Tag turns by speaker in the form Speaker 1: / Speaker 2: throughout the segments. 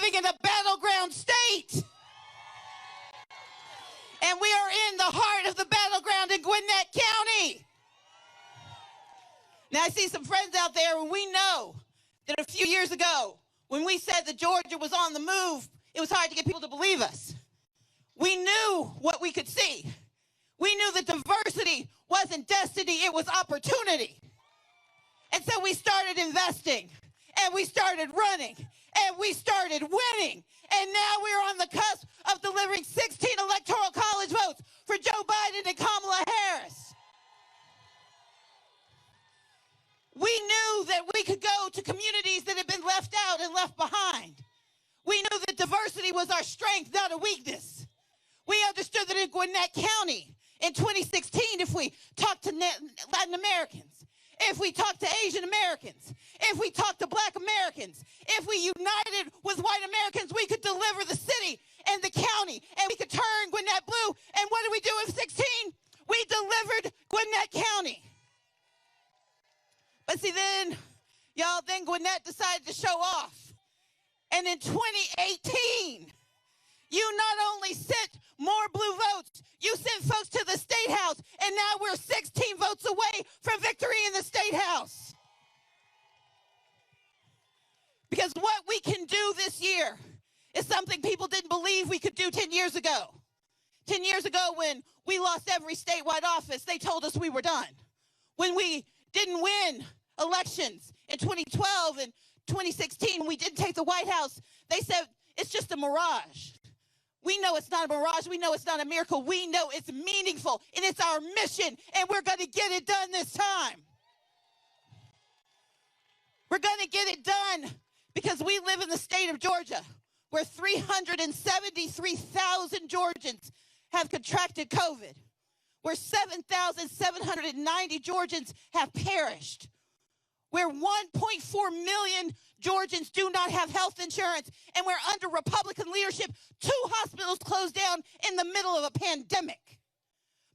Speaker 1: living in a battleground state. And we are in the heart of the battleground in Gwinnett County. Now, I see some friends out there, and we know that a few years ago, when we said that Georgia was on the move, it was hard to get people to believe us. We knew what we could see. We knew that diversity wasn't destiny, it was opportunity. And so we started investing, and we started running, and we started winning. And now we're on the cusp of delivering 16 electoral college votes for Joe Biden and Kamala Harris. We knew that we could go to communities that had been left out and left behind. We knew that diversity was our strength, not a weakness. We understood that in Gwinnett County in 2016, if we talked to Latin Americans, if we talked to Asian Americans, if we talked to Black Americans, if we united with white Americans, we could deliver the city and the county, and we could turn Gwinnett blue. And what did we do in 16? We delivered Gwinnett County. But see, then Gwinnett decided to show off. And in 2018, you not only sent more blue votes, you sent folks to the State House, and now we're 16 votes away from victory in the State House. Because what we can do this year is something people didn't believe we could do 10 years ago. 10 years ago, when we lost every statewide office, they told us we were done. When we didn't win elections in 2012 and 2016, when we didn't take the White House, they said it's just a mirage. We know it's not a mirage. We know it's not a miracle. We know it's meaningful, and it's our mission, and we're going to get it done this time. We're going to get it done because we live in the state of Georgia, where 373,000 Georgians have contracted COVID, where 7,790 Georgians have perished, where 1.4 million Georgians do not have health insurance, and where under Republican leadership, 2 hospitals closed down in the middle of a pandemic.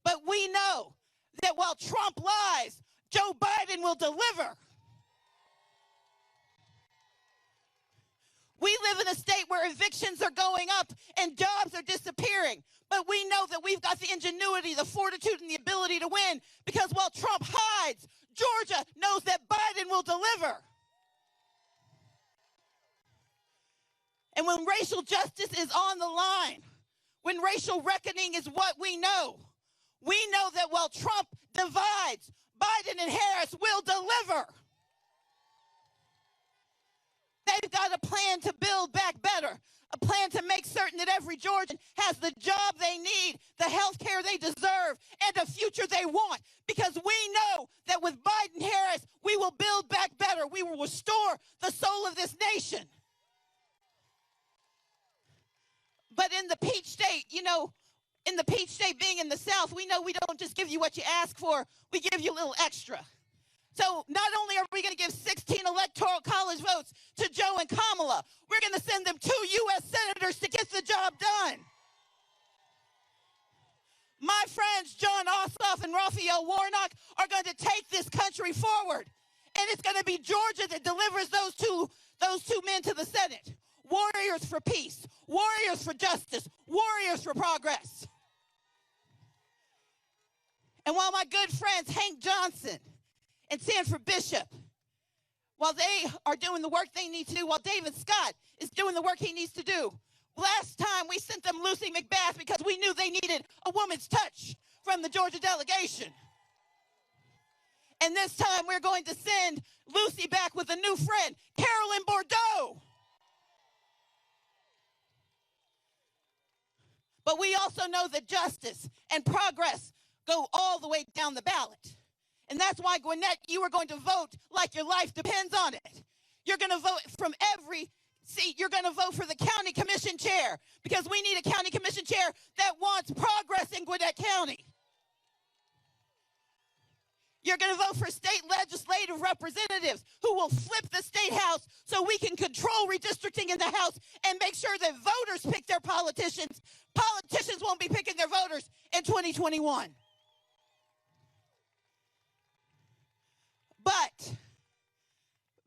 Speaker 1: But we know that while Trump lies, Joe Biden will deliver. We live in a state where evictions are going up and jobs are disappearing. But we know that we've got the ingenuity, the fortitude, and the ability to win, because while Trump hides, Georgia knows that Biden will deliver. And when racial justice is on the line, when racial reckoning is what we know that while Trump divides, Biden and Harris will deliver. They've got a plan to build back better, a plan to make certain that every Georgian has the job they need, the health care they deserve, and a future they want. Because we know that with Biden-Harris, we will build back better. We will restore the soul of this nation. But in the Peach State, in the Peach State being in the South, we know we don't just give you what you ask for, we give you a little extra. So not only are we going to give 16 electoral college votes to Joe and Kamala, we're going to send them 2 U.S. senators to get the job done. My friends John Ossoff and Raphael Warnock are going to take this country forward. And it's going to be Georgia that delivers those two men to the Senate. Warriors for peace, warriors for justice, warriors for progress. And while my good friends Hank Johnson and Sanford Bishop, while they are doing the work they need to do, while David Scott is doing the work he needs to do, last time we sent them Lucy McBath because we knew they needed a woman's touch from the Georgia delegation. And this time we're going to send Lucy back with a new friend, Carolyn Bordeaux. But we also know that justice and progress go all the way down the ballot. And that's why, Gwinnett, you are going to vote like your life depends on it. You're going to vote from every seat. You're going to vote for the county commission chair, because we need a county commission chair that wants progress in Gwinnett County. You're going to vote for state legislative representatives who will flip the state house so we can control redistricting in the House and make sure that voters pick their politicians. Politicians won't be picking their voters in 2021.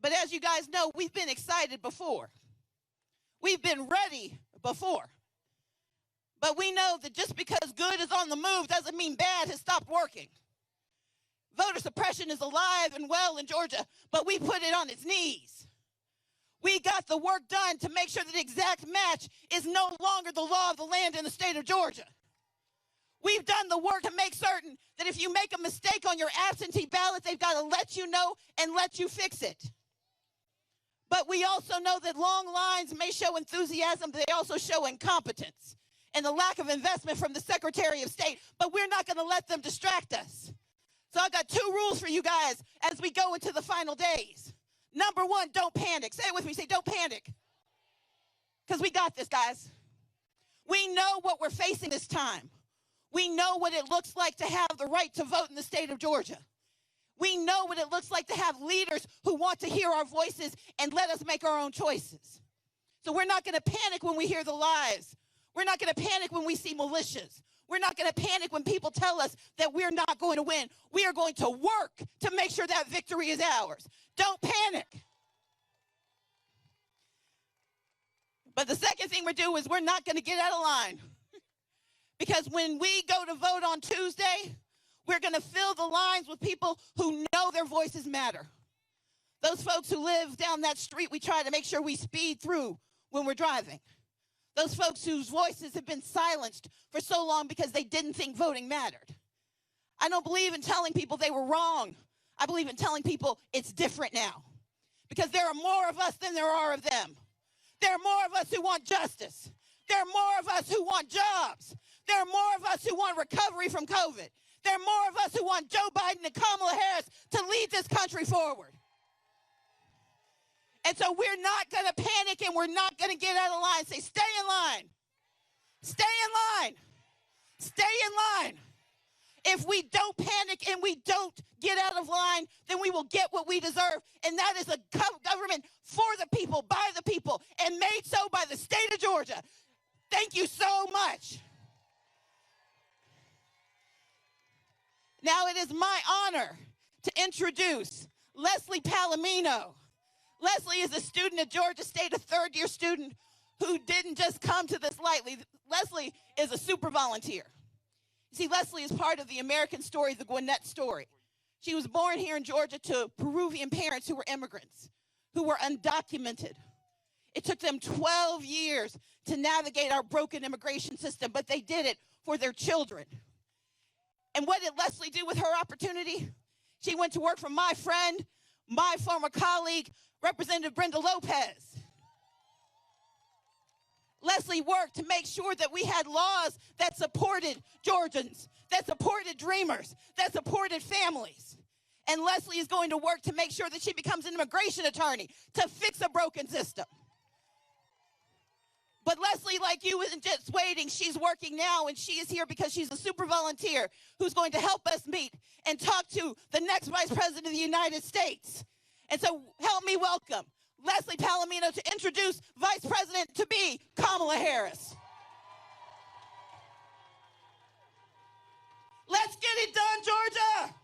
Speaker 1: But as you guys know, we've been excited before. We've been ready before. But we know that just because good is on the move doesn't mean bad has stopped working. Voter suppression is alive and well in Georgia, but we put it on its knees. We got the work done to make sure that exact match is no longer the law of the land in the state of Georgia. We've done the work to make certain that if you make a mistake on your absentee ballot, they've got to let you know and let you fix it. But we also know that long lines may show enthusiasm, but they also show incompetence and the lack of investment from the Secretary of State, but we're not going to let them distract us. So I've got 2 rules for you guys as we go into the final days. Number 1, don't panic. Say it with me, say don't panic. Because we got this, guys. We know what we're facing this time. We know what it looks like to have the right to vote in the state of Georgia. We know what it looks like to have leaders who want to hear our voices and let us make our own choices. So we're not going to panic when we hear the lies. We're not going to panic when we see militias. We're not going to panic when people tell us that we're not going to win. We are going to work to make sure that victory is ours. Don't panic. But the second thing we're doing is we're not going to get out of line. Because when we go to vote on Tuesday, we're going to fill the lines with people who know their voices matter. Those folks who live down that street, we try to make sure we speed through when we're driving. Those folks whose voices have been silenced for so long because they didn't think voting mattered. I don't believe in telling people they were wrong. I believe in telling people it's different now. Because there are more of us than there are of them. There are more of us who want justice. There are more of us who want jobs. There are more of us who want recovery from COVID. There are more of us who want Joe Biden and Kamala Harris to lead this country forward. And so we're not going to panic and we're not going to get out of line. Say, stay in line. Stay in line. Stay in line. If we don't panic and we don't get out of line, then we will get what we deserve. And that is a government for the people, by the people, and made so by the state of Georgia. Thank you so much. Now it is my honor to introduce Leslie Palomino. Leslie is a student at Georgia State, a third-year student who didn't just come to this lightly. Leslie is a super volunteer. You see, Leslie is part of the American story, the Gwinnett story. She was born here in Georgia to Peruvian parents who were immigrants, who were undocumented. It took them 12 years to navigate our broken immigration system, but they did it for their children. And what did Leslie do with her opportunity? She went to work for my friend, my former colleague, Representative Brenda Lopez. Leslie worked to make sure that we had laws that supported Georgians, that supported dreamers, that supported families. And Leslie is going to work to make sure that she becomes an immigration attorney to fix a broken system. But Leslie, like you, isn't just waiting. She's working now, and she is here because she's a super volunteer who's going to help us meet and talk to the next Vice President of the United States. And so help me welcome Leslie Palomino to introduce Vice President-to-be Kamala Harris. Let's get it done, Georgia!